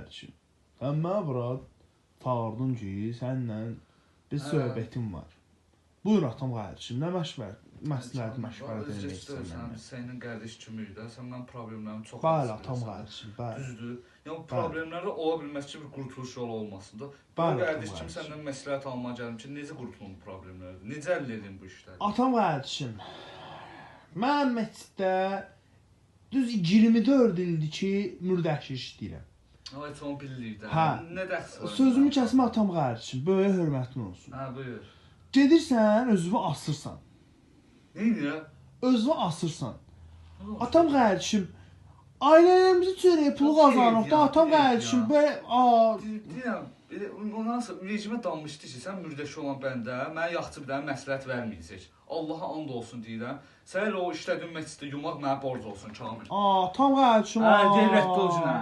qardaşım. Sən mənə bura çağırdın ki, səninlə bir söhbətim var. Buyur atam qardaşım, nə məsləhət məşvərət eləmək istəyirəm. Sənin qardaş kimiyik də, sən mənim problemlərimi çox bəli, atam qardaşım, bəli. Düzdür. Yəni problemlərdə ola bilməz ki, bir qurtuluş yolu olmasın da. Bu qardaş kimi səndən məsləhət almağa gəlim ki, necə qurtulum bu problemlərdən? Necə həll edin bu işləri? Atam qardaşım, mən məsciddə düz 24 ildir ki, mürdəşir işləyirəm. Ay, çox bildik də. Hə. Nə dəxsi var? Sözümü kəsmə atam qardaşım, böyük hörmətin olsun. Hə, buyur. Gedirsən, özünü asırsan. Neydi? Özünü asırsan. Atam qardaşım, ailələrimizi çörəyə pulu qazanırıq da, atam qardaşım, belə... Deyirəm, ondansa ürəyicimə danmışdı ki, sən mürdəşi olan bəndə mənə yaxçı bir dənə məsləhət verməyəcək. Allaha and olsun deyirəm. Sən elə o işlədiyin məsciddə yumaq mənə borc olsun, Kamil. Atam qardaşım, Hə, deyir rədd ol günə.